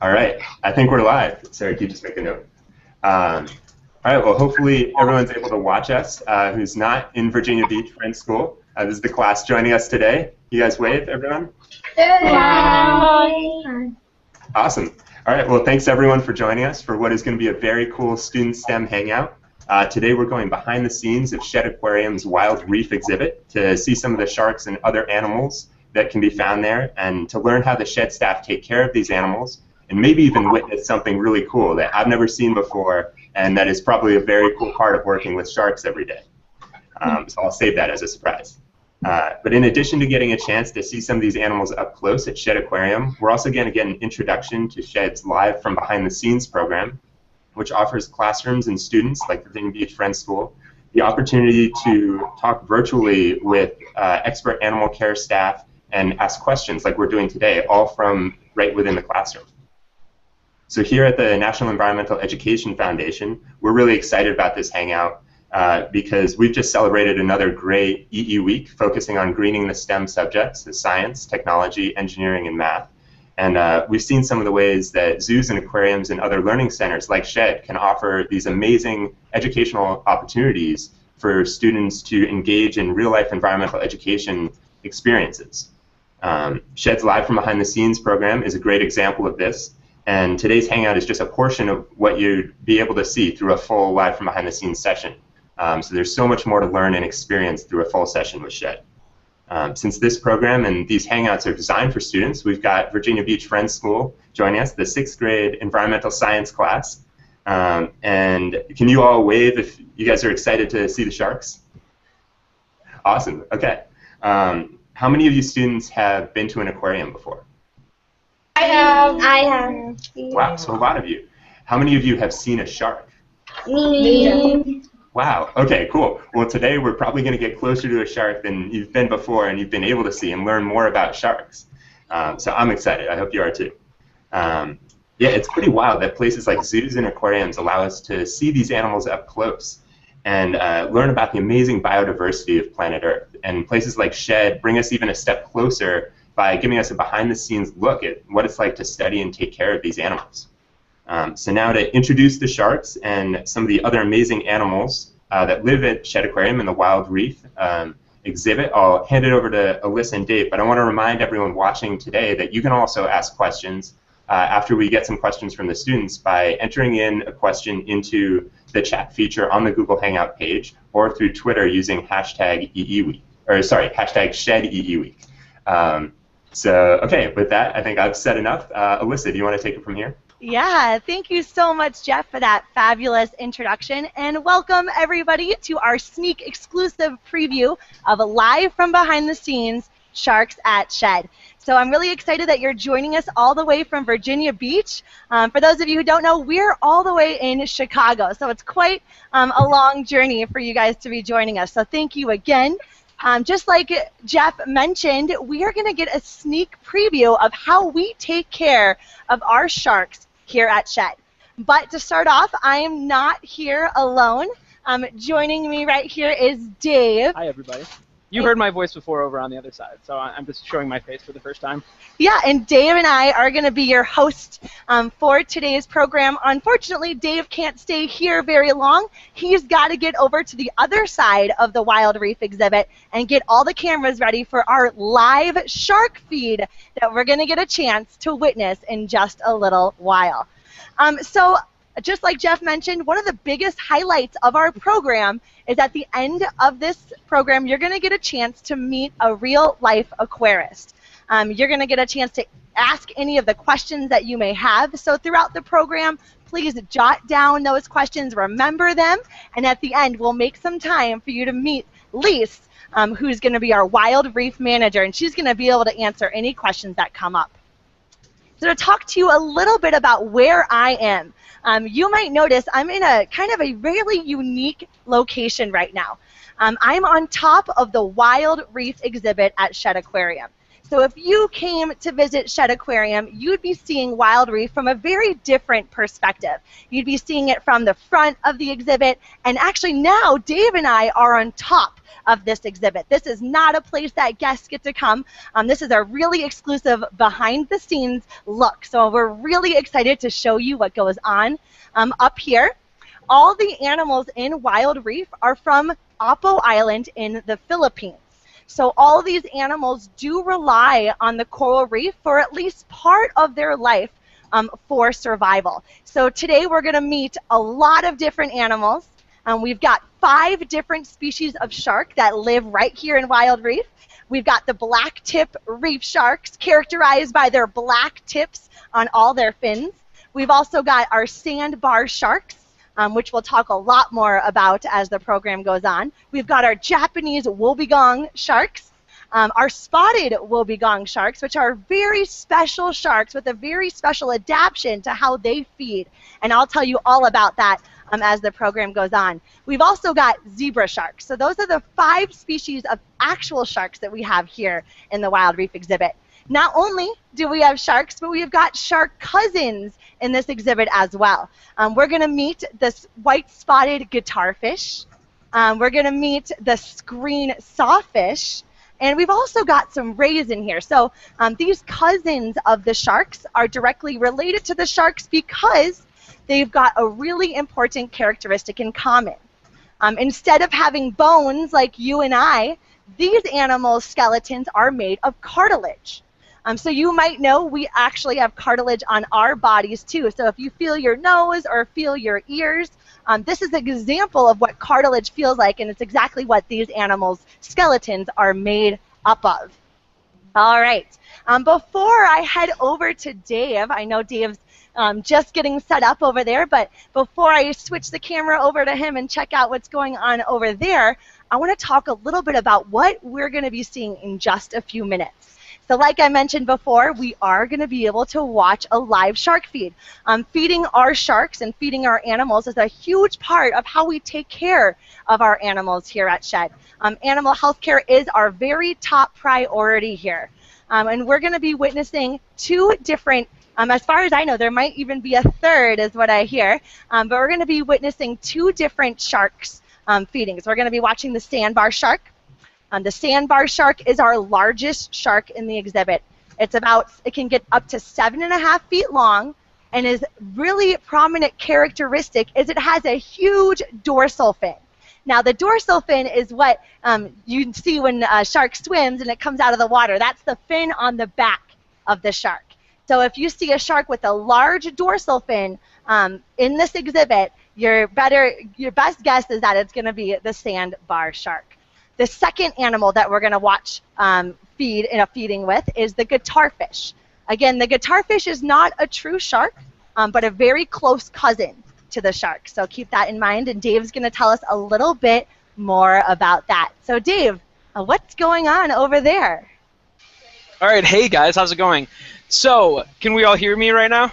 All right, I think we're live. Sarah, can you just make a note? All right, well, hopefully everyone's able to watch us who's not in Virginia Beach Friends School. This is the class joining us today. You guys wave, everyone? Hi. Awesome. All right, well, thanks everyone for joining us for what is going to be a very cool Student STEM Hangout. Today we're going behind the scenes of Shedd Aquarium's Wild Reef exhibit to see some of the sharks and other animals that can be found there, and to learn how the Shedd staff take care of these animals, and maybe even witness something really cool that I've never seen before, and that is probably a very cool part of working with sharks every day. So I'll save that as a surprise. But in addition to getting a chance to see some of these animals up close at Shedd Aquarium, we're also going to get an introduction to Shedd's Live from Behind the Scenes program, which offers classrooms and students like Virginia Beach Friends School the opportunity to talk virtually with expert animal care staff and ask questions like we're doing today, all from right within the classroom. So here at the National Environmental Education Foundation, we're really excited about this hangout because we've just celebrated another great EE week focusing on greening the STEM subjects, the science, technology, engineering, and math. And we've seen some of the ways that zoos and aquariums and other learning centers like Shedd can offer these amazing educational opportunities for students to engage in real-life environmental education experiences. Shedd's Live from Behind the Scenes program is a great example of this, and today's Hangout is just a portion of what you'd be able to see through a full Live from Behind the Scenes session. So there's so much more to learn and experience through a full session with Shedd. Since this program and these Hangouts are designed for students, we've got Virginia Beach Friends School joining us, the 6th grade environmental science class. And can you all wave if you guys are excited to see the sharks? Awesome, okay. How many of you students have been to an aquarium before? I have. Wow, so a lot of you. How many of you have seen a shark? Me. Wow, okay, cool. Well, today we're probably going to get closer to a shark than you've been before and you've been able to see and learn more about sharks. So I'm excited. I hope you are too. Yeah, it's pretty wild that places like zoos and aquariums allow us to see these animals up close and learn about the amazing biodiversity of planet Earth. And places like Shedd bring us even a step closer by giving us a behind-the-scenes look at what it's like to study and take care of these animals. So now to introduce the sharks and some of the other amazing animals that live at Shedd Aquarium in the Wild Reef exhibit, I'll hand it over to Alyssa and Dave, but I want to remind everyone watching today that you can also ask questions after we get some questions from the students by entering in a question into the chat feature on the Google Hangout page or through Twitter using hashtag EEWeek, or sorry, hashtag SheddEEWeek. So, okay, with that, I think I've said enough. Alyssa, do you want to take it from here? Yeah, thank you so much, Jeff, for that fabulous introduction, and welcome everybody to our sneak exclusive preview of a Live from Behind the Scenes Sharks at Shedd. So I'm really excited that you're joining us all the way from Virginia Beach. For those of you who don't know, we're all the way in Chicago, so it's quite a long journey for you guys to be joining us. So thank you again. Just like Jeff mentioned, we are going to get a sneak preview of how we take care of our sharks here at Shedd. But to start off, I am not here alone. Joining me right here is Dave. Hi, everybody. You heard my voice before over on the other side, so I'm just showing my face for the first time. Yeah, and Dave and I are going to be your hosts for today's program. Unfortunately, Dave can't stay here very long. He's got to get over to the other side of the Wild Reef exhibit and get all the cameras ready for our live shark feed that we're going to get a chance to witness in just a little while. So just like Jeff mentioned, one of the biggest highlights of our program is at the end of this program, you're going to get a chance to meet a real-life aquarist. You're going to get a chance to ask any of the questions that you may have. So throughout the program, please jot down those questions, remember them, and at the end, we'll make some time for you to meet Lise, who's going to be our Wild Reef manager, and she's going to be able to answer any questions that come up. So to talk to you a little bit about where I am, you might notice I'm in a kind of a really unique location right now. I'm on top of the Wild Reef exhibit at Shedd Aquarium. So if you came to visit Shed Aquarium, you'd be seeing Wild Reef from a very different perspective. You'd be seeing it from the front of the exhibit, and actually now Dave and I are on top of this exhibit. This is not a place that guests get to come. This is a really exclusive behind-the-scenes look. So we're really excited to show you what goes on up here. All the animals in Wild Reef are from Apo Island in the Philippines. So all these animals do rely on the coral reef for at least part of their life for survival. So today we're going to meet a lot of different animals. We've got 5 different species of shark that live right here in Wild Reef. We've got the black tip reef sharks, characterized by their black tips on all their fins. We've also got our sandbar sharks, which we'll talk a lot more about as the program goes on. We've got our Japanese wobbegong sharks, our spotted wobbegong sharks, which are very special sharks with a very special adaptation to how they feed. And I'll tell you all about that as the program goes on. We've also got zebra sharks. So those are the 5 species of actual sharks that we have here in the Wild Reef exhibit. Not only do we have sharks, but we've got shark cousins in this exhibit as well. We're going to meet this white-spotted guitarfish. We're going to meet the screen sawfish. And we've also got some rays in here. So these cousins of the sharks are directly related to the sharks because they've got a really important characteristic in common. Instead of having bones like you and I, these animals' skeletons are made of cartilage. So you might know we actually have cartilage on our bodies too. So if you feel your nose or feel your ears, this is an example of what cartilage feels like, and it's exactly what these animals' skeletons are made up of. All right. Before I head over to Dave, I know Dave's just getting set up over there, but before I switch the camera over to him and check out what's going on over there, I want to talk a little bit about what we're going to be seeing in just a few minutes. So like I mentioned before, we are going to be able to watch a live shark feed. Feeding our sharks and feeding our animals is a huge part of how we take care of our animals here at Shed. Animal health care is our very top priority here. And we're going to be witnessing 2 different, as far as I know, there might even be a third is what I hear, but we're going to be witnessing 2 different sharks feedings. We're going to be watching the sandbar shark. The sandbar shark is our largest shark in the exhibit. It can get up to 7.5 feet long, and is really prominent characteristic is it has a huge dorsal fin. Now the dorsal fin is what you see when a shark swims and it comes out of the water. That's the fin on the back of the shark. So if you see a shark with a large dorsal fin in this exhibit, your best guess is that it's going to be the sandbar shark. The second animal that we're going to watch feed in a feeding with is the guitarfish. Again, the guitarfish is not a true shark, but a very close cousin to the shark. So keep that in mind, and Dave's going to tell us a little bit more about that. So Dave, what's going on over there? All right, hey guys, how's it going? So, can we all hear me right now?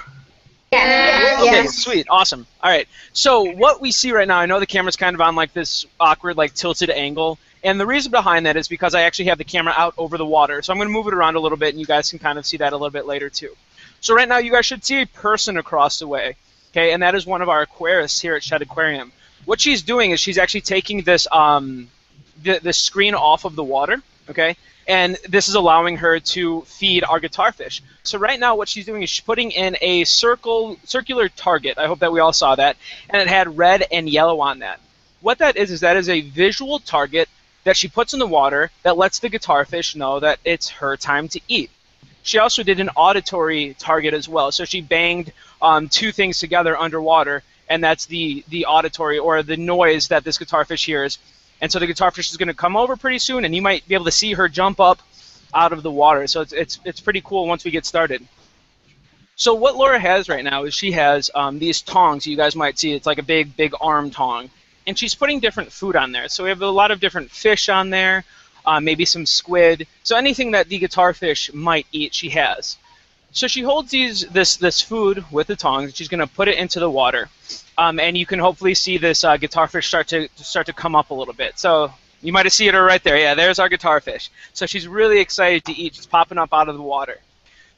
Yeah. Okay, sweet, awesome. All right, so what we see right now, I know the camera's kind of on like this awkward, like tilted angle, and the reason behind that is because I actually have the camera out over the water. So I'm going to move it around a little bit, and you guys can kind of see that a little bit later too. So right now, you guys should see a person across the way, okay, and that is one of our aquarists here at Shed Aquarium. What she's doing is she's actually taking this the screen off of the water, okay, and this is allowing her to feed our guitarfish. So right now what she's doing is she's putting in a circular target. I hope that we all saw that, and it had red and yellow on that. What that is a visual target that she puts in the water that lets the guitarfish know that it's her time to eat. She also did an auditory target as well. So she banged 2 things together underwater, and that's the auditory, or the noise that this guitarfish hears. And so the guitarfish is going to come over pretty soon, and you might be able to see her jump up out of the water. So it's pretty cool once we get started. So what Laura has right now is she has these tongs. You guys might see it's like a big arm tong. And she's putting different food on there. So we have a lot of different fish on there, maybe some squid. So anything that the guitarfish might eat, she has. So she holds this food with the tongs, and she's going to put it into the water. And you can hopefully see this guitarfish start to come up a little bit. So You might have seen her right there. Yeah, there's our guitarfish. So she's really excited to eat. She's popping up out of the water.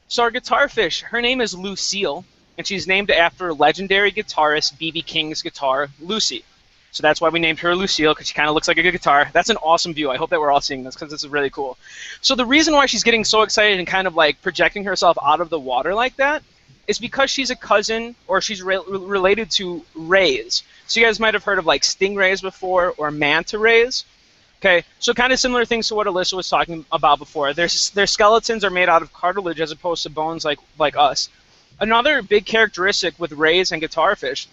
So our guitarfish, her name is Lucille, and she's named after legendary guitarist B.B. King's guitar, Lucy. So that's why we named her Lucille, because she kind of looks like a guitar. That's an awesome view. I hope that we're all seeing this, because this is really cool. So the reason why she's getting so excited and kind of like projecting herself out of the water like that is because she's a cousin, or she's related to rays. So you guys might have heard of like stingrays before, or manta rays. Okay, so kind of similar things to what Alyssa was talking about before. Their skeletons are made out of cartilage as opposed to bones like us. Another big characteristic with rays and guitarfish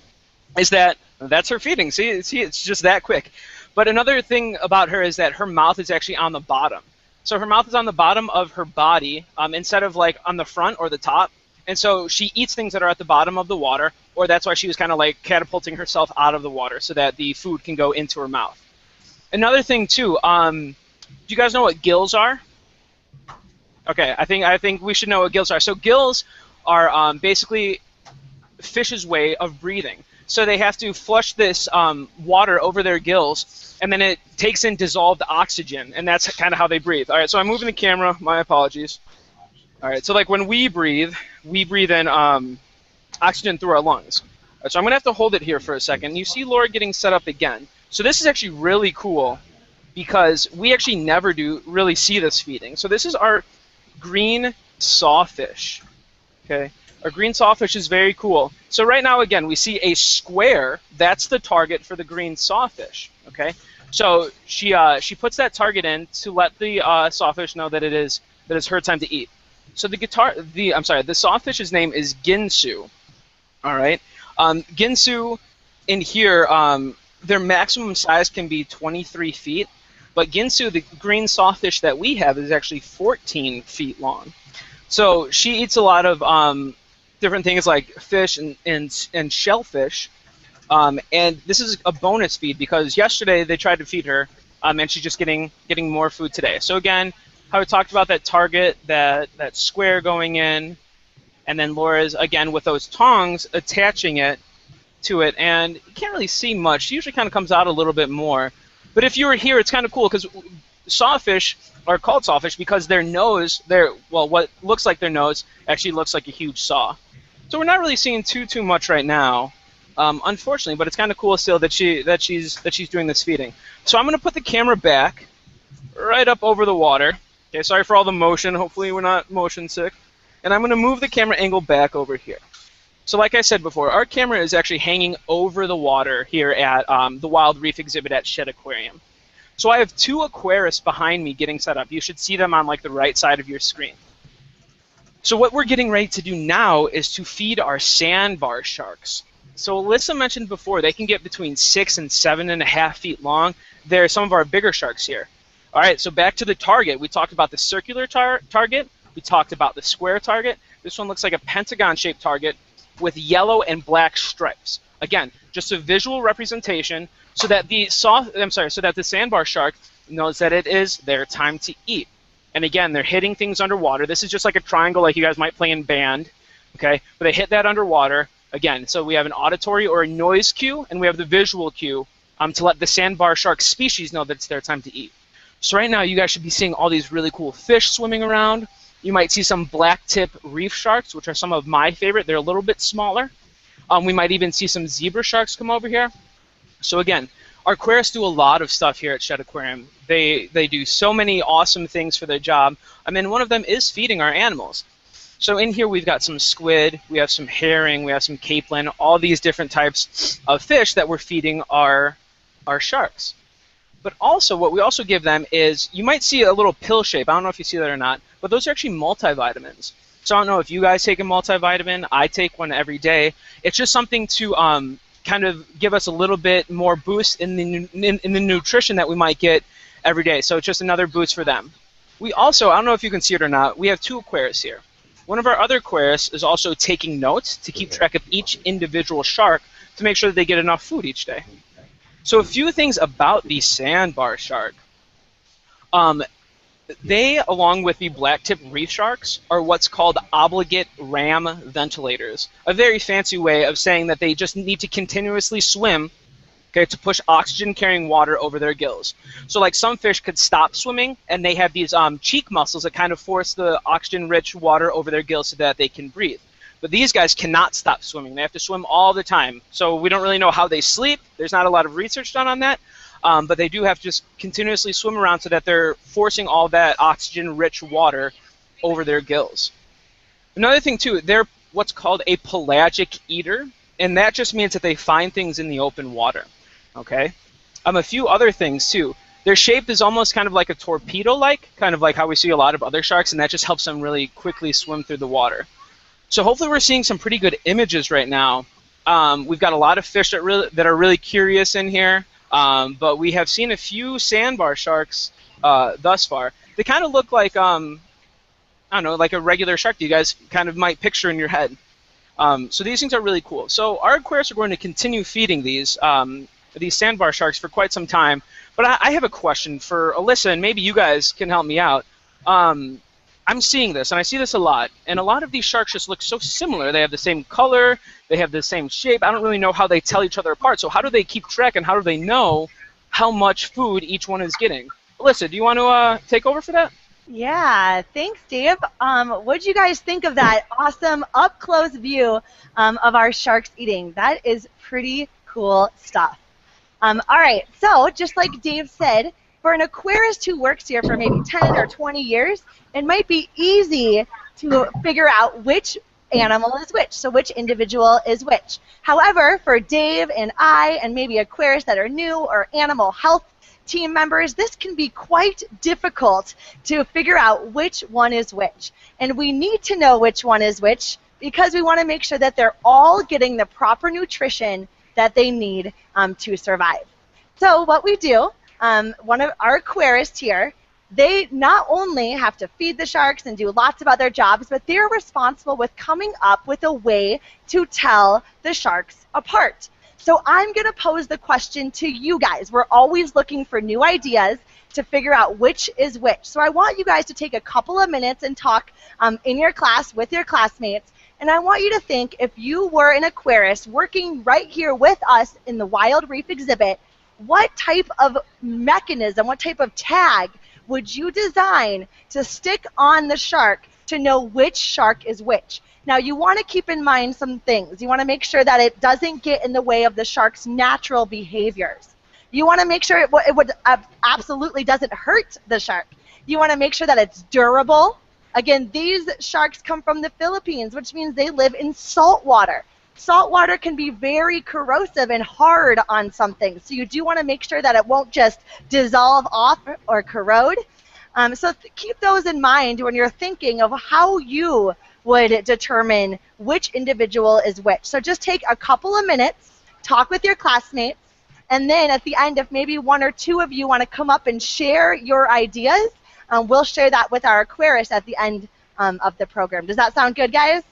is that that's her feeding. See, it's just that quick. But another thing about her is that her mouth is actually on the bottom. So her mouth is on the bottom of her body instead of like on the front or the top. And so she eats things that are at the bottom of the water, or that's why she was kind of like catapulting herself out of the water so that the food can go into her mouth. Another thing too, do you guys know what gills are? Okay, I think we should know what gills are. So gills are basically fish's way of breathing. So they have to flush this water over their gills, and then it takes in dissolved oxygen, and that's kind of how they breathe. All right, so I'm moving the camera. My apologies. All right, so like when we breathe in oxygen through our lungs. All right, so I'm going to have to hold it here for a second. You see Laura getting set up again. So this is actually really cool because we actually never do really see this feeding. So this is our green sawfish. Okay, our green sawfish is very cool. So right now, again, we see a square. That's the target for the green sawfish. Okay, so she puts that target in to let the sawfish know that it's her time to eat. So the sawfish's name is Ginsu. All right, Ginsu in here. Their maximum size can be 23 feet, but Ginsu, the green sawfish that we have, is actually 14 feet long. So she eats a lot of different things like fish and shellfish, and this is a bonus feed because yesterday they tried to feed her, and she's just getting more food today. So again, how we talked about that target, that square going in, and then Laura's again with those tongs attaching it to it, and you can't really see much. It usually kind of comes out a little bit more. But if you were here, it's kind of cool because sawfish are called sawfish because their nose, what looks like their nose actually looks like a huge saw. So we're not really seeing too much right now, unfortunately. But it's kind of cool still that she's doing this feeding. So I'm going to put the camera back, right up over the water. Okay, sorry for all the motion. Hopefully we're not motion sick. And I'm going to move the camera angle back over here. So like I said before, our camera is actually hanging over the water here at the Wild Reef exhibit at Shed Aquarium. So I have two aquarists behind me getting set up. You should see them on like the right side of your screen. So what we're getting ready to do now is to feed our sandbar sharks. So Alyssa mentioned before, they can get between 6 and 7.5 feet long. They're some of our bigger sharks here. All right, so back to the target. We talked about the circular target. We talked about the square target. This one looks like a pentagon-shaped target with yellow and black stripes. Again, just a visual representation so that the sandbar shark knows that it is their time to eat. And again, they're hitting things underwater. This is just like a triangle like you guys might play in band, okay? But they hit that underwater. Again, so we have an auditory or a noise cue, and we have the visual cue to let the sandbar shark species know that it's their time to eat. So right now, you guys should be seeing all these really cool fish swimming around. You might see some black-tip reef sharks, which are some of my favorite. They're a little bit smaller. We might even see some zebra sharks come over here. So again, our aquarists do a lot of stuff here at Shed Aquarium. They do so many awesome things for their job. I mean, one of them is feeding our animals. So in here we've got some squid, we have some herring, we have some capelin, all these different types of fish that we're feeding our sharks. But also, what we also give them is, you might see a little pill shape. I don't know if you see that or not, but those are actually multivitamins. So I don't know if you guys take a multivitamin. I take one every day. It's just something to kind of give us a little bit more boost in the nutrition that we might get every day. So it's just another boost for them. We also, I don't know if you can see it or not, we have two aquarists here. One of our other aquarists is also taking notes to keep track of each individual shark to make sure that they get enough food each day. So a few things about the sandbar shark. They, along with the black-tip reef sharks, are what's called obligate ram ventilators, a very fancy way of saying that they just need to continuously swim okay, to push oxygen-carrying water over their gills. So like some fish could stop swimming, and they have these cheek muscles that kind of force the oxygen-rich water over their gills so that they can breathe. But these guys cannot stop swimming. They have to swim all the time. So we don't really know how they sleep. There's not a lot of research done on that. But they do have to just continuously swim around so that they're forcing all that oxygen-rich water over their gills. Another thing, too, they're what's called a pelagic eater, and that just means that they find things in the open water. Okay? A few other things, too. Their shape is almost kind of like a torpedo-like, kind of like how we see a lot of other sharks, and that just helps them really quickly swim through the water. So hopefully we're seeing some pretty good images right now. We've got a lot of fish that are really curious in here, but we have seen a few sandbar sharks thus far. They kind of look like, I don't know, like a regular shark that you guys kind of might picture in your head. So these things are really cool. So our aquarists are going to continue feeding these sandbar sharks for quite some time. But I have a question for Alyssa, and maybe you guys can help me out. I'm seeing this, and I see this a lot, and a lot of these sharks just look so similar. They have the same color, they have the same shape. I don't really know how they tell each other apart. So how do they keep track, and how do they know how much food each one is getting? Alyssa, do you want to take over for that? Yeah, thanks, Dave. What did you guys think of that awesome up-close view of our sharks eating? That is pretty cool stuff. All right, so just like Dave said, for an aquarist who works here for maybe 10 or 20 years, it might be easy to figure out which animal is which, so which individual is which. However, for Dave and I and maybe aquarists that are new or animal health team members, this can be quite difficult to figure out which one is which. And we need to know which one is which because we want to make sure that they're all getting the proper nutrition that they need to survive. So what we do, one of our aquarists here, they not only have to feed the sharks and do lots of other jobs, but they're responsible with coming up with a way to tell the sharks apart. So I'm going to pose the question to you guys. We're always looking for new ideas to figure out which is which. So I want you guys to take a couple of minutes and talk in your class with your classmates. And I want you to think, if you were an aquarist working right here with us in the Wild Reef exhibit, what type of mechanism, what type of tag would you design to stick on the shark to know which shark is which? Now, you want to keep in mind some things. You want to make sure that it doesn't get in the way of the shark's natural behaviors. You want to make sure it absolutely doesn't hurt the shark. You want to make sure that it's durable. Again, these sharks come from the Philippines, which means they live in salt water. Salt water can be very corrosive and hard on something, so you do want to make sure that it won't just dissolve off or corrode. So keep those in mind when you're thinking of how you would determine which individual is which. So just take a couple of minutes, talk with your classmates, and then at the end, if maybe one or two of you want to come up and share your ideas, we'll share that with our aquarists at the end of the program. Does that sound good, guys?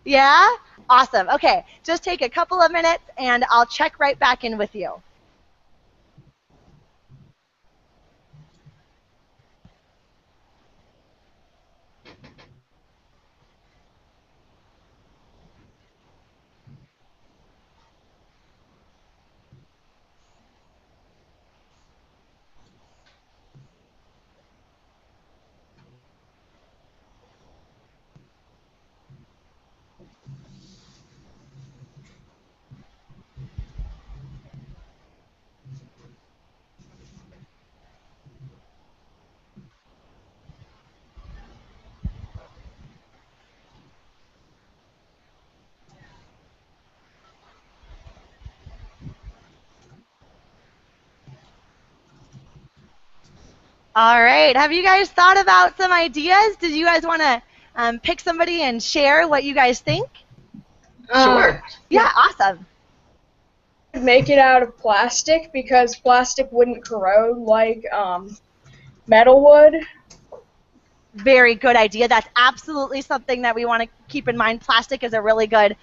Yeah? Awesome. Okay, just take a couple of minutes, and I'll check right back in with you. All right. Have you guys thought about some ideas? Did you guys want to pick somebody and share what you guys think? Sure. Yeah, awesome. Make it out of plastic because plastic wouldn't corrode like metal would. Very good idea. That's absolutely something that we want to keep in mind. Plastic is a really good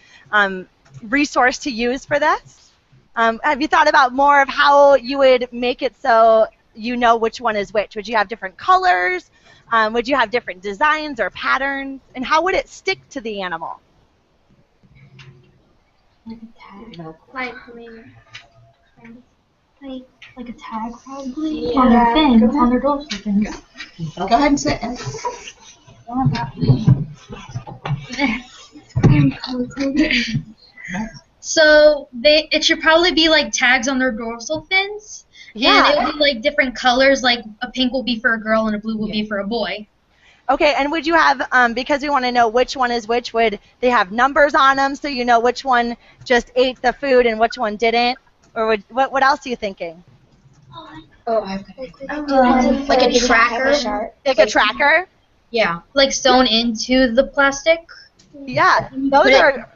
resource to use for this. Have you thought about more of how you would make it so you know which one is which? Would you have different colors? Would you have different designs or patterns? And how would it stick to the animal? Like a tag, probably, on their fins, on their dorsal fins. Go ahead and sit. So it should probably be like tags on their dorsal fins. Yeah. And it will be like different colors, like a pink will be for a girl and a blue will be for a boy. Okay, and would you have, because we want to know which one is which, would they have numbers on them so you know which one just ate the food and which one didn't? Or what else are you thinking? Like a tracker. Like a tracker? Yeah. Like sewn into the plastic. Yeah, those are...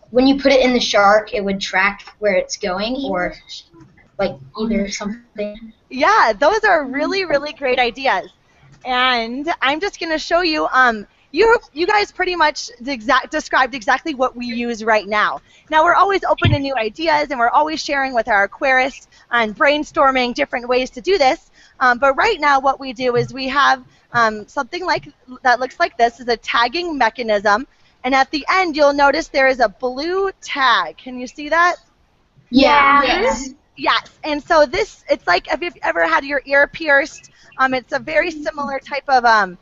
When you put it in the shark, it would track where it's going, or like either something. Yeah, those are really, really great ideas. And I'm just going to show you, you guys pretty much described exactly what we use right now. Now, we're always open to new ideas, and we're always sharing with our aquarists and brainstorming different ways to do this. But right now, what we do is we have something that looks like this, is a tagging mechanism. And at the end, you'll notice there is a blue tag. Can you see that? Yeah. Yes. Yes, and so this, it's like if you've ever had your ear pierced, it's a very similar type of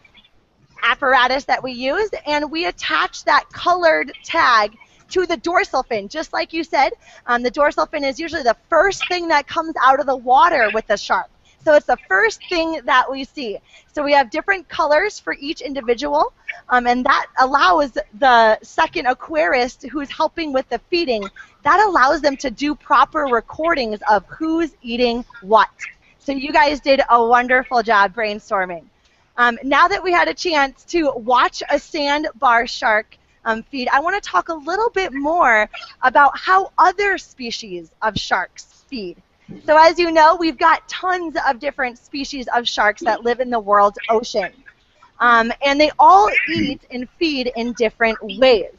apparatus that we use, and we attach that colored tag to the dorsal fin. Just like you said, the dorsal fin is usually the first thing that comes out of the water with the shark. So it's the first thing that we see. So we have different colors for each individual, and that allows the second aquarist who's helping with the feeding, that allows them to do proper recordings of who's eating what. So you guys did a wonderful job brainstorming. Now that we had a chance to watch a sandbar shark feed, I want to talk a little bit more about how other species of sharks feed. So as you know, we've got tons of different species of sharks that live in the world's ocean. And they all eat and feed in different ways.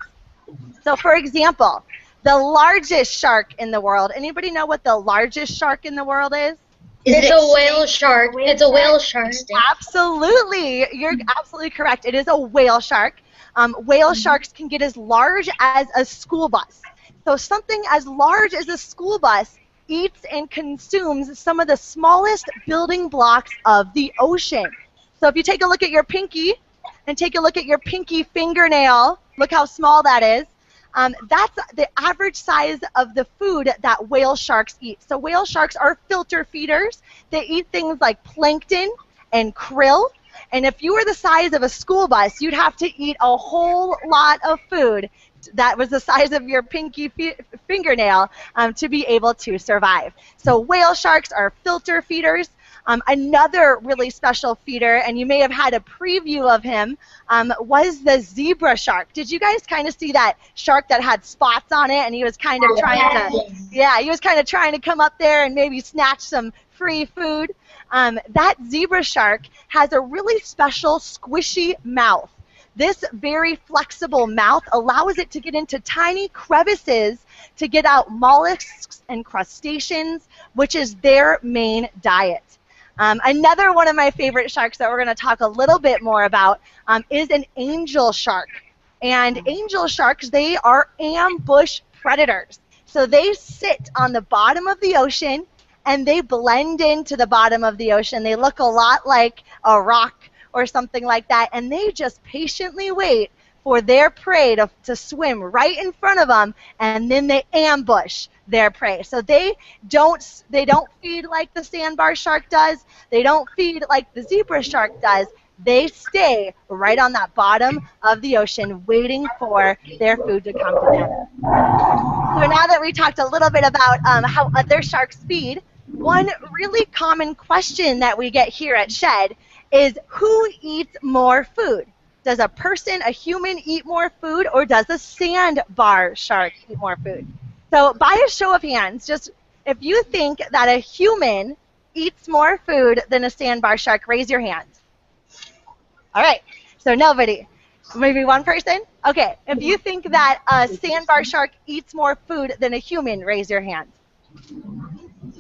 So for example, the largest shark in the world, anybody know what the largest shark in the world is? It's a whale shark. It's a whale shark. Absolutely. You're absolutely correct. It is a whale shark. Whale sharks can get as large as a school bus. So something as large as a school bus eats and consumes some of the smallest building blocks of the ocean. So if you take a look at your pinky and take a look at your pinky fingernail, look how small that is. That's the average size of the food that whale sharks eat. So whale sharks are filter feeders. They eat things like plankton and krill. And if you were the size of a school bus, you'd have to eat a whole lot of food that was the size of your pinky fingernail to be able to survive. So whale sharks are filter feeders. Another really special feeder, and you may have had a preview of him, was the zebra shark. Did you guys kind of see that shark that had spots on it, and he was kind of trying to come up there and maybe snatch some free food? That zebra shark has a really special squishy mouth. This very flexible mouth allows it to get into tiny crevices to get out mollusks and crustaceans, which is their main diet. Another one of my favorite sharks that we're going to talk a little bit more about is an angel shark. And angel sharks, they are ambush predators. So they sit on the bottom of the ocean and they blend into the bottom of the ocean. They look a lot like a rock or something like that, and they just patiently wait for their prey to swim right in front of them, and then they ambush their prey. So they don't feed like the sandbar shark does. They don't feed like the zebra shark does. They stay right on that bottom of the ocean waiting for their food to come to them. So now that we talked a little bit about how other sharks feed, one really common question that we get here at Shed is who eats more food? Does a person, a human, eat more food, or does a sandbar shark eat more food? So by a show of hands, just if you think that a human eats more food than a sandbar shark, raise your hand. All right, so nobody. Maybe one person? Okay, if you think that a sandbar shark eats more food than a human, raise your hand.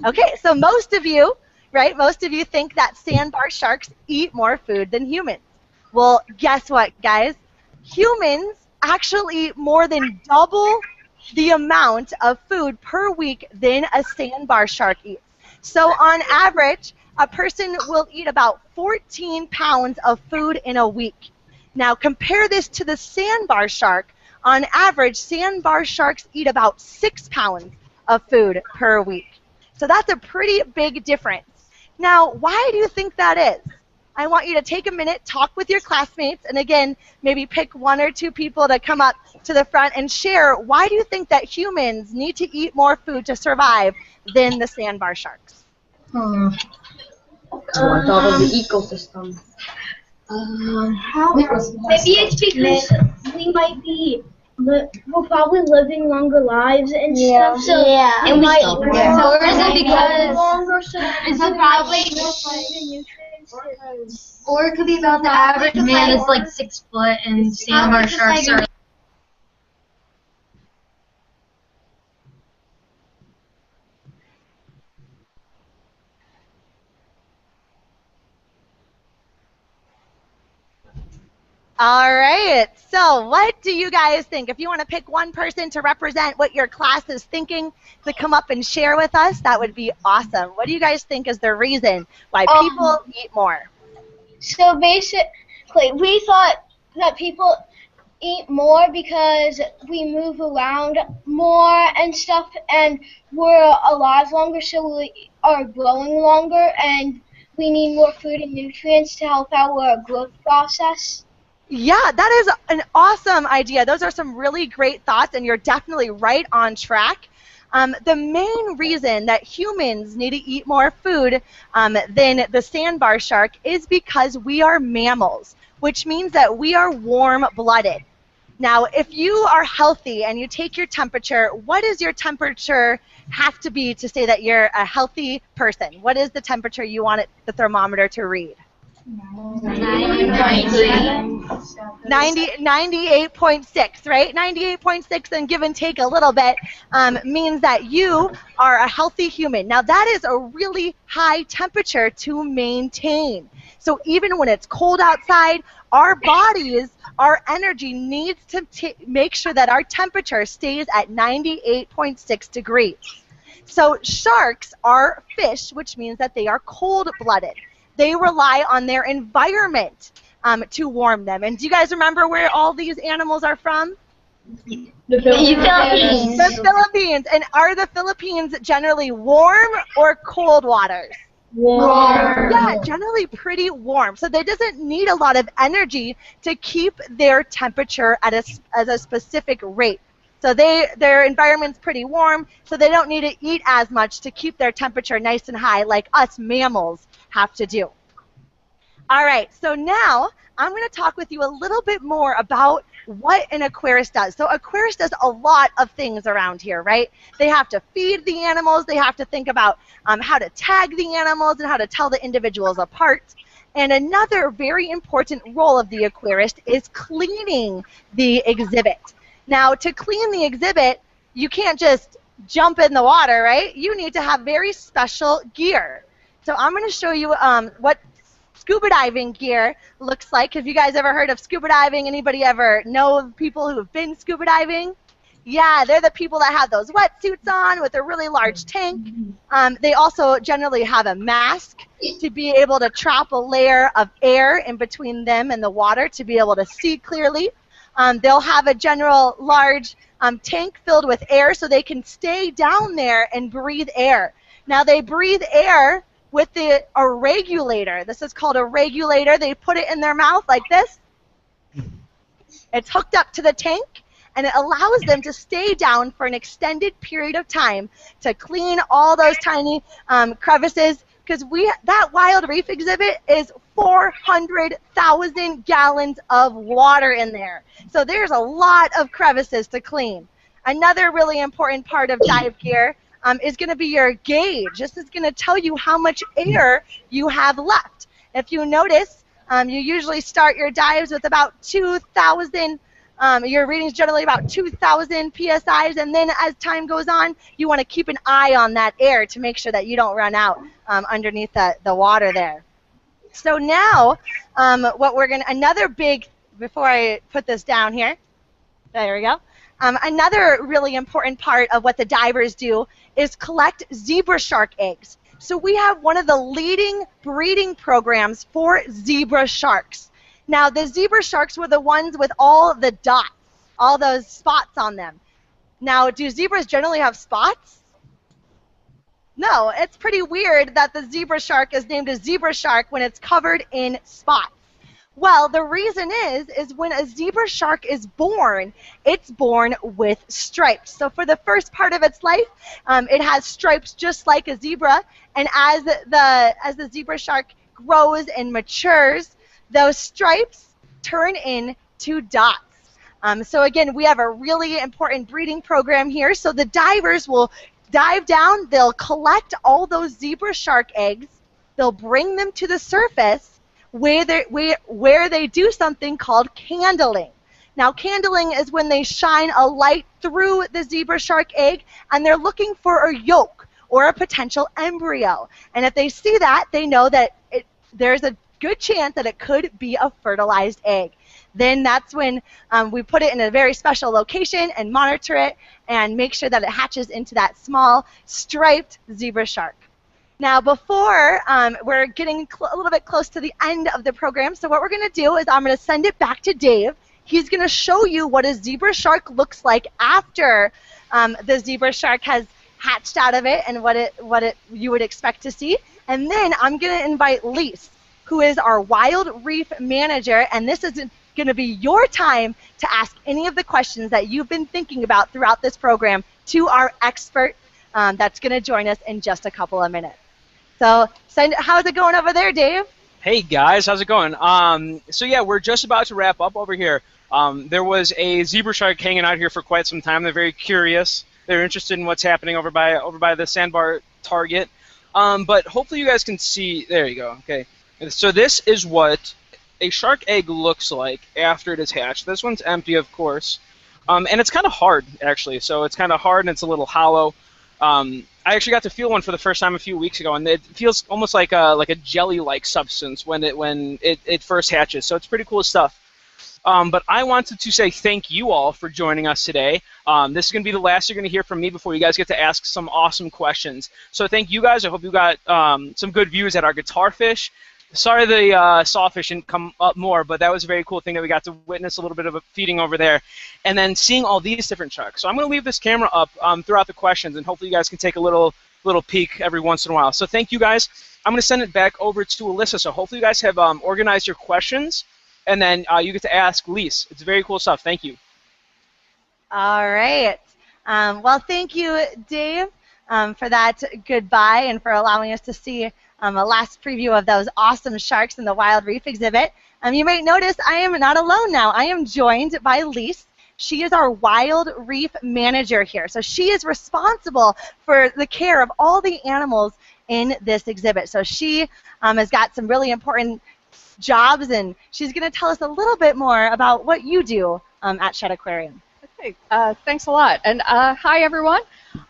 Okay, so most of you, right, most of you think that sandbar sharks eat more food than humans. Well, guess what, guys? Humans actually eat more than double the amount of food per week than a sandbar shark eats. So on average, a person will eat about 14 pounds of food in a week. Now compare this to the sandbar shark. On average, sandbar sharks eat about 6 pounds of food per week. So that's a pretty big difference. Now, why do you think that is? I want you to take a minute, talk with your classmates, and again, maybe pick 1 or 2 people to come up to the front and share, why do you think that humans need to eat more food to survive than the sandbar sharks? On top of the ecosystem. Maybe it's because we might be, we're probably living longer lives and stuff. So And it we might. still- yeah. Or is it because- longer? So Is it probably, or it could be about the average man is like 6 foot and sandbar sharks are. All right, so what do you guys think? If you want to pick one person to represent what your class is thinking to come up and share with us, that would be awesome. What do you guys think is the reason why people eat more? So basically, we thought that people eat more because we move around more and stuff, and we're alive longer, so we are growing longer, and we need more food and nutrients to help our growth process. Yeah, that is an awesome idea. Those are some really great thoughts, and you're definitely right on track. The main reason that humans need to eat more food than the sandbar shark is because we are mammals, which means that we are warm-blooded. Now, if you are healthy and you take your temperature, what does your temperature have to be to say that you're a healthy person? What is the temperature you want the thermometer to read? 98.6, right? 98.6 and give and take a little bit means that you are a healthy human. Now that is a really high temperature to maintain. So even when it's cold outside, our bodies, our energy needs to make sure that our temperature stays at 98.6 degrees. So sharks are fish, which means that they are cold-blooded. They rely on their environment to warm them. And do you guys remember where all these animals are from? The Philippines. The Philippines. And are the Philippines generally warm or cold waters? Warm. Yeah, generally pretty warm. So they doesn't need a lot of energy to keep their temperature at a specific rate. So their environment's pretty warm, so they don't need to eat as much to keep their temperature nice and high like us mammals have to do. All right, so now I'm going to talk with you a little bit more about what an aquarist does. So aquarist does a lot of things around here, right? They have to feed the animals. They have to think about how to tag the animals and how to tell the individuals apart. And another very important role of the aquarist is cleaning the exhibit. Now, to clean the exhibit, you can't just jump in the water, right? You need to have very special gear. So I'm going to show you what scuba diving gear looks like. Have you guys ever heard of scuba diving? Anybody ever know of people who have been scuba diving? Yeah, they're the people that have those wetsuits on with a really large tank. They also generally have a mask to be able to trap a layer of air in between them and the water to be able to see clearly. They'll have a general large tank filled with air so they can stay down there and breathe air. Now they breathe air with a regulator. This is called a regulator. They put it in their mouth like this. It's hooked up to the tank, and it allows them to stay down for an extended period of time to clean all those tiny crevices, because that wild reef exhibit is 400,000 gallons of water in there. So there's a lot of crevices to clean. Another really important part of dive gear is going to be your gauge. This is going to tell you how much air you have left. If you notice, you usually start your dives with about 2,000. Your reading's generally about 2,000 PSIs, and then as time goes on, you want to keep an eye on that air to make sure that you don't run out underneath the water there. So now, what we're going to, another big, before I put this down here, there we go. Another really important part of what the divers do is collect zebra shark eggs. So we have one of the leading breeding programs for zebra sharks. Now, the zebra sharks were the ones with all the dots, all those spots on them. Now, do zebras generally have spots? No, it's pretty weird that the zebra shark is named a zebra shark when it's covered in spots. Well, the reason is when a zebra shark is born, it's born with stripes. So for the first part of its life, it has stripes just like a zebra, and as the zebra shark grows and matures, those stripes turn into dots. So again, we have a really important breeding program here. So the divers will dive down, they'll collect all those zebra shark eggs, they'll bring them to the surface where they do something called candling. Now, candling is when they shine a light through the zebra shark egg and they're looking for a yolk or a potential embryo. And if they see that, they know that there's a good chance that it could be a fertilized egg. Then that's when we put it in a very special location and monitor it and make sure that it hatches into that small striped zebra shark. Now, before we're getting a little bit close to the end of the program, so what we're going to do is I'm going to send it back to Dave. He's going to show you what a zebra shark looks like after the zebra shark has hatched out of it and what you would expect to see. And then I'm going to invite Lise, who is our Wild Reef manager, and this is going to be your time to ask any of the questions that you've been thinking about throughout this program to our expert that's going to join us in just a couple of minutes. So, how's it going over there, Dave? Hey guys, how's it going? So yeah, we're just about to wrap up over here. There was a zebra shark hanging out here for quite some time. They're very curious. They're interested in what's happening over by the sandbar target. But hopefully you guys can see. There you go. Okay. So this is what a shark egg looks like after it is hatched. This one's empty, of course, and it's kind of hard actually. So it's kind of hard and it's a little hollow. I actually got to feel one for the first time a few weeks ago, and it feels almost like a jelly-like substance when it first hatches. So it's pretty cool stuff. But I wanted to say thank you all for joining us today. This is going to be the last you're going to hear from me before you guys get to ask some awesome questions. So thank you guys. I hope you got some good views at our guitar fish. Sorry the sawfish didn't come up more, but that was a very cool thing that we got to witness a little bit of a feeding over there. And then seeing all these different sharks. So I'm going to leave this camera up throughout the questions, and hopefully you guys can take a little peek every once in a while. So thank you guys. I'm going to send it back over to Alyssa. So hopefully you guys have organized your questions, and then you get to ask Lise. It's very cool stuff. Thank you. All right. Well, thank you, Dave, for that goodbye and for allowing us to see a last preview of those awesome sharks in the Wild Reef exhibit. You might notice I am not alone now. I am joined by Lise. She is our Wild Reef manager here. So she is responsible for the care of all the animals in this exhibit. So she has got some really important jobs, and she's going to tell us a little bit more about what you do at Shed Aquarium. Okay, thanks a lot. And hi, everyone.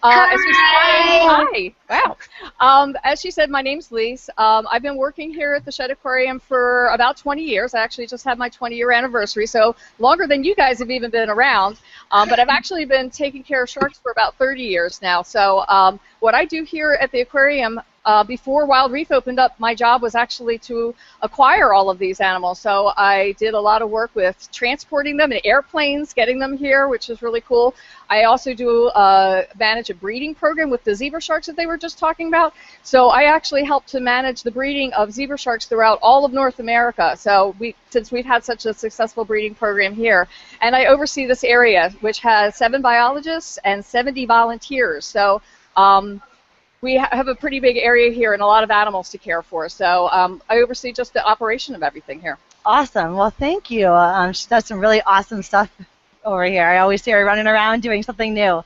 Hi. Wow. As she said, my name's Lise. I've been working here at the Shed Aquarium for about 20 years. I actually just had my 20-year anniversary, so longer than you guys have even been around. But I've actually been taking care of sharks for about 30 years now. So what I do here at the aquarium, before Wild Reef opened up, my job was actually to acquire all of these animals. So I did a lot of work with transporting them in airplanes, getting them here, which is really cool. I also do manage a breeding program with the zebra sharks that they were just talking about. So I actually help to manage the breeding of zebra sharks throughout all of North America. So since we've had such a successful breeding program here, and I oversee this area, which has 7 biologists and 70 volunteers. So we have a pretty big area here and a lot of animals to care for. So I oversee just the operation of everything here. Awesome. Well, thank you. She does some really awesome stuff over here. I always see her running around doing something new.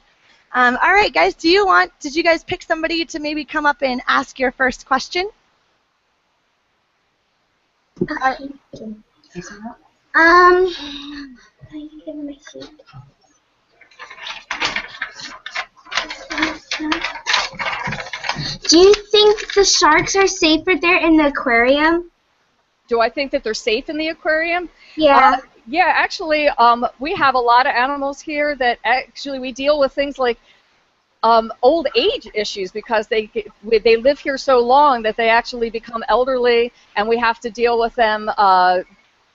All right, guys, did you guys pick somebody to maybe come up and ask your first question? Do you think the sharks are safer there in the aquarium? Do I think that they're safe in the aquarium? Yeah. Yeah, actually, we have a lot of animals here that actually we deal with things like old age issues because they live here so long that they actually become elderly, and we have to deal with them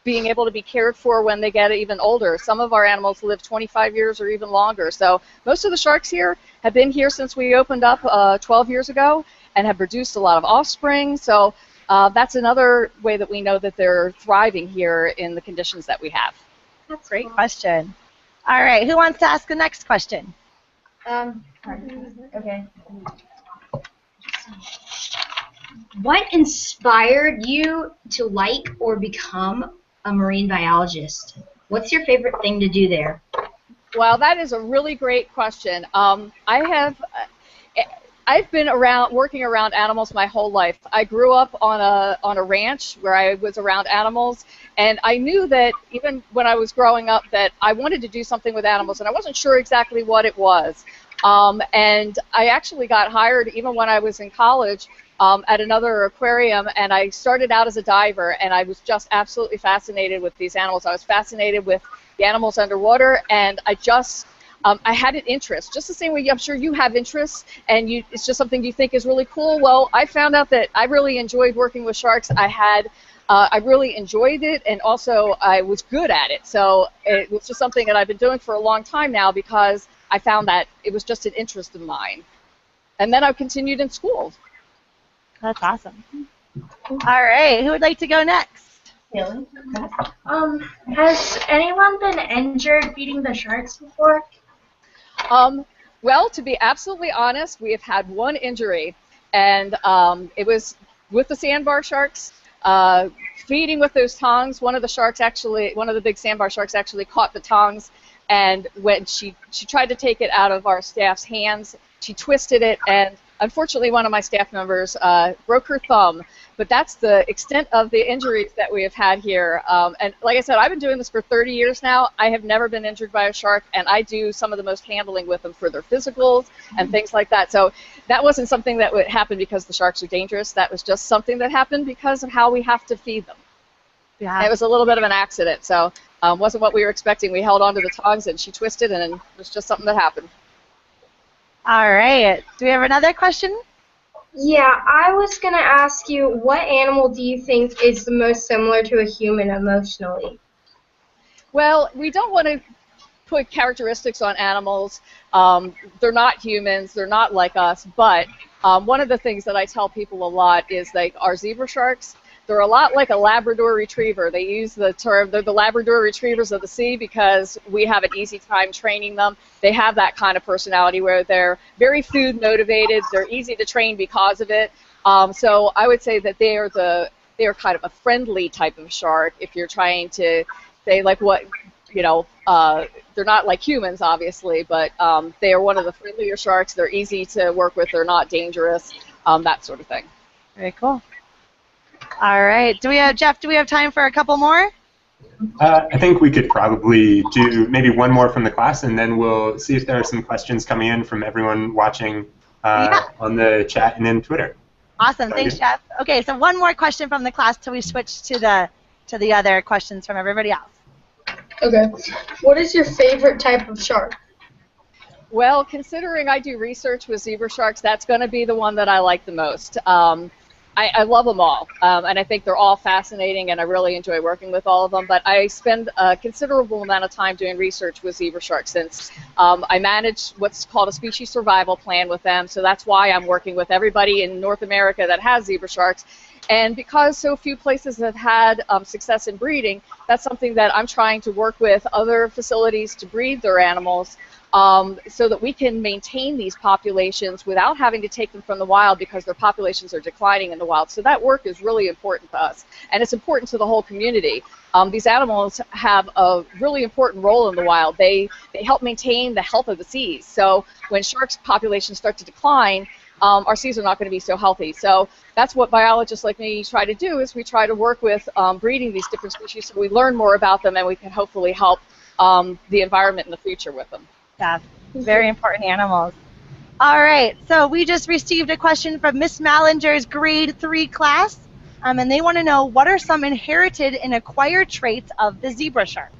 being able to be cared for when they get even older. Some of our animals live 25 years or even longer. So most of the sharks here have been here since we opened up 12 years ago and have produced a lot of offspring. So that's another way that we know that they're thriving here in the conditions that we have. That's great question. All right, who wants to ask the next question? Okay. What inspired you to like or become a marine biologist? What's your favorite thing to do there? Well, that is a really great question. I've been working around animals my whole life. I grew up on a ranch where I was around animals, and I knew that even when I was growing up that I wanted to do something with animals, and I wasn't sure exactly what it was. And I actually got hired even when I was in college at another aquarium, and I started out as a diver, and I was just absolutely fascinated with these animals. I was fascinated with the animals underwater, and I had an interest, just the same way I'm sure you have interests, and it's just something you think is really cool. Well, I found out that I really enjoyed working with sharks. I really enjoyed it, and also I was good at it. So it was just something that I've been doing for a long time now because I found that it was just an interest of mine. And then I continued in school. That's awesome. All right, who would like to go next? Really? Has anyone been injured feeding the sharks before? Well, to be absolutely honest, we have had one injury, and it was with the sandbar sharks. Feeding with those tongs, one of the big sandbar sharks actually caught the tongs, and when she tried to take it out of our staff's hands, she twisted it, and unfortunately one of my staff members broke her thumb. But that's the extent of the injuries that we have had here. And like I said, I've been doing this for 30 years now. I have never been injured by a shark, and I do some of the most handling with them for their physicals and things like that. So that wasn't something that would happen because the sharks are dangerous. That was just something that happened because of how we have to feed them. Yeah. It was a little bit of an accident, so wasn't what we were expecting. We held onto the tongs, and she twisted, and it was just something that happened. All right. Do we have another question? Yeah, I was going to ask you, what animal do you think is the most similar to a human emotionally? Well, we don't want to put characteristics on animals. They're not humans. They're not like us. But one of the things that I tell people a lot is like our zebra sharks. They're a lot like a Labrador retriever. They use the term, they're the Labrador retrievers of the sea because we have an easy time training them. They have that kind of personality where they're very food motivated. They're easy to train because of it. So I would say that they are kind of a friendly type of shark if you're trying to say like what, you know, they're not like humans obviously, but they are one of the friendlier sharks. They're easy to work with. They're not dangerous, that sort of thing. Very cool. All right. Jeff, do we have time for a couple more? I think we could probably do maybe one more from the class, and then we'll see if there are some questions coming in from everyone watching on the chat and in Twitter. Awesome. Thanks, Jeff. Okay, so one more question from the class till we switch to the other questions from everybody else. Okay. What is your favorite type of shark? Well, considering I do research with zebra sharks, that's going to be the one that I like the most. I love them all, and I think they're all fascinating, and I really enjoy working with all of them, but I spend a considerable amount of time doing research with zebra sharks since I manage what's called a species survival plan with them, so that's why I'm working with everybody in North America that has zebra sharks. And because so few places have had success in breeding, that's something that I'm trying to work with other facilities to breed their animals so that we can maintain these populations without having to take them from the wild because their populations are declining in the wild. So that work is really important to us, and it's important to the whole community. These animals have a really important role in the wild. They help maintain the health of the seas. So when sharks' populations start to decline, our seas are not going to be so healthy. So that's what biologists like me try to do, is we try to work with breeding these different species so we learn more about them and we can hopefully help the environment in the future with them. Yeah, very important animals. All right, so we just received a question from Miss Mallinger's grade 3 class, and they want to know what are some inherited and acquired traits of the zebra shark?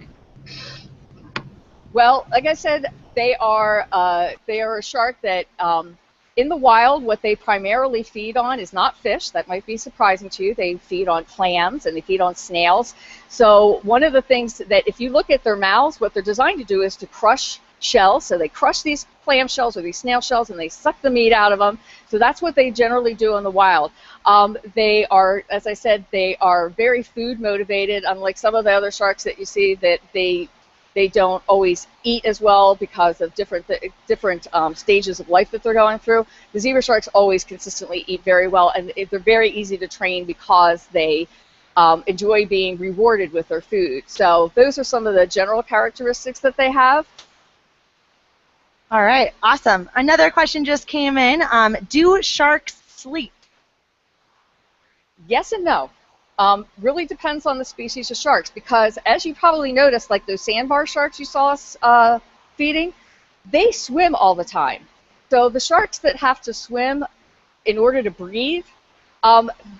Well, like I said, they are a shark that in the wild, what they primarily feed on is not fish. That might be surprising to you. They feed on clams and they feed on snails. So one of the things that if you look at their mouths, what they're designed to do is to crush shells. So they crush these clam shells or these snail shells and they suck the meat out of them. So that's what they generally do in the wild. They are, as I said, they are very food motivated, unlike some of the other sharks that you see that they don't always eat as well because of different stages of life that they're going through. The zebra sharks always consistently eat very well, and they're very easy to train because they enjoy being rewarded with their food. So those are some of the general characteristics that they have. All right, awesome. Another question just came in. Do sharks sleep? Yes and no. Really depends on the species of sharks, because as you probably noticed, like those sandbar sharks you saw us feeding, they swim all the time. So the sharks that have to swim in order to breathe,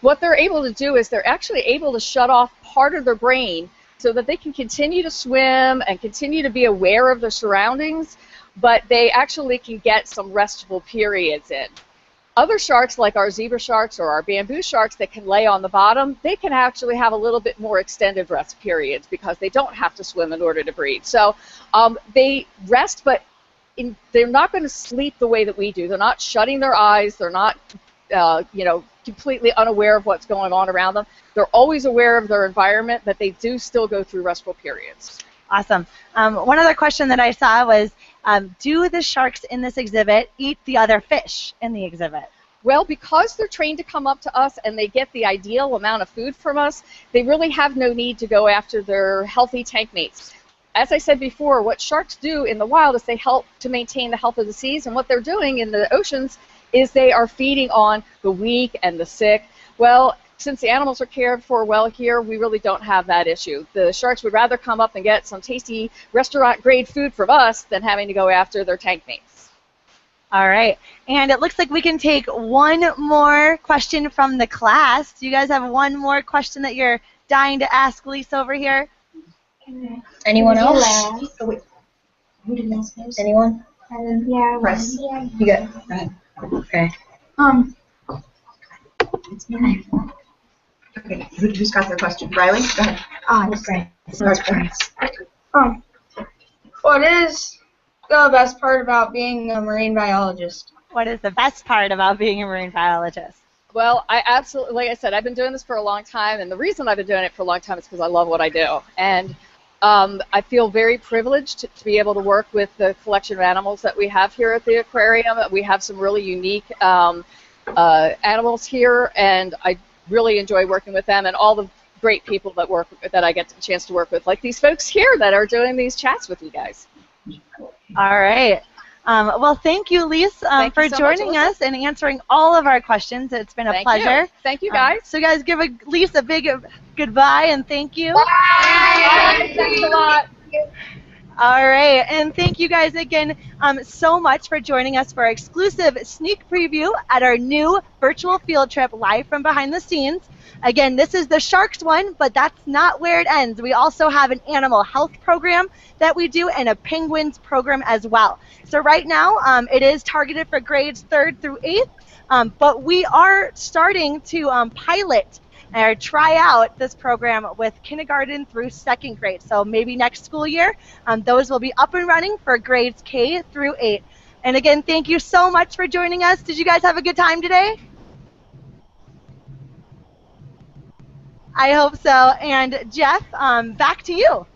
what they're able to do is they're actually able to shut off part of their brain so that they can continue to swim and continue to be aware of their surroundings, but they actually can get some restful periods in. Other sharks, like our zebra sharks or our bamboo sharks that can lay on the bottom, they can actually have a little bit more extended rest periods because they don't have to swim in order to breathe. So they rest, but they're not going to sleep the way that we do. They're not shutting their eyes. They're not, completely unaware of what's going on around them. They're always aware of their environment, but they do still go through restful periods. Awesome. One other question that I saw was, do the sharks in this exhibit eat the other fish in the exhibit? Well, because they're trained to come up to us and they get the ideal amount of food from us, they really have no need to go after their healthy tank mates. As I said before, what sharks do in the wild is they help to maintain the health of the seas, and what they're doing in the oceans is they are feeding on the weak and the sick. Well, since the animals are cared for well here, we really don't have that issue. The sharks would rather come up and get some tasty restaurant-grade food from us than having to go after their tank mates. All right, and it looks like we can take one more question from the class. Do you guys have one more question that you're dying to ask Lisa over here? Anyone else? Oh, wait. Who did else first? Anyone? Yeah. Press. Yeah. You got it. Go ahead. Okay. It's me. Okay, who's got their question? Riley, go ahead. That's great. What is the best part about being a marine biologist? What is the best part about being a marine biologist? Well, I absolutely, like I said, I've been doing this for a long time, and the reason I've been doing it for a long time is because I love what I do. And I feel very privileged to be able to work with the collection of animals that we have here at the aquarium. We have some really unique animals here, and I really enjoy working with them and all the great people that I get a chance to work with, like these folks here that are doing these chats with you guys. All right. Well, thank you, Lise, for joining us and answering all of our questions. It's been a pleasure. Thank you, guys. So, guys, give Lise a big goodbye and thank you. Bye. Thanks a lot. All right, and thank you guys again so much for joining us for our exclusive sneak preview at our new virtual field trip live from behind the scenes. Again, this is the sharks one, but that's not where it ends. We also have an animal health program that we do and a penguins program as well. So right now, it is targeted for grades 3rd through 8th, but we are starting to pilot or try out this program with kindergarten through 2nd grade. So maybe next school year, those will be up and running for grades K through 8. And again, thank you so much for joining us. Did you guys have a good time today? I hope so. And Jeff, back to you.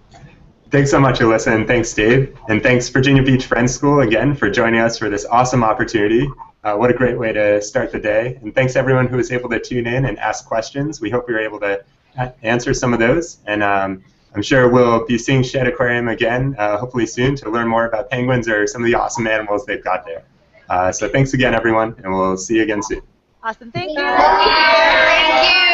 Thanks so much, Alyssa, and thanks, Dave. And thanks, Virginia Beach Friends School, again, for joining us for this awesome opportunity. What a great way to start the day. And thanks, everyone who was able to tune in and ask questions. We hope we were able to answer some of those. And I'm sure we'll be seeing Shed Aquarium again, hopefully soon, to learn more about penguins or some of the awesome animals they've got there. So thanks again, everyone, and we'll see you again soon. Awesome. Thank you. Thank you.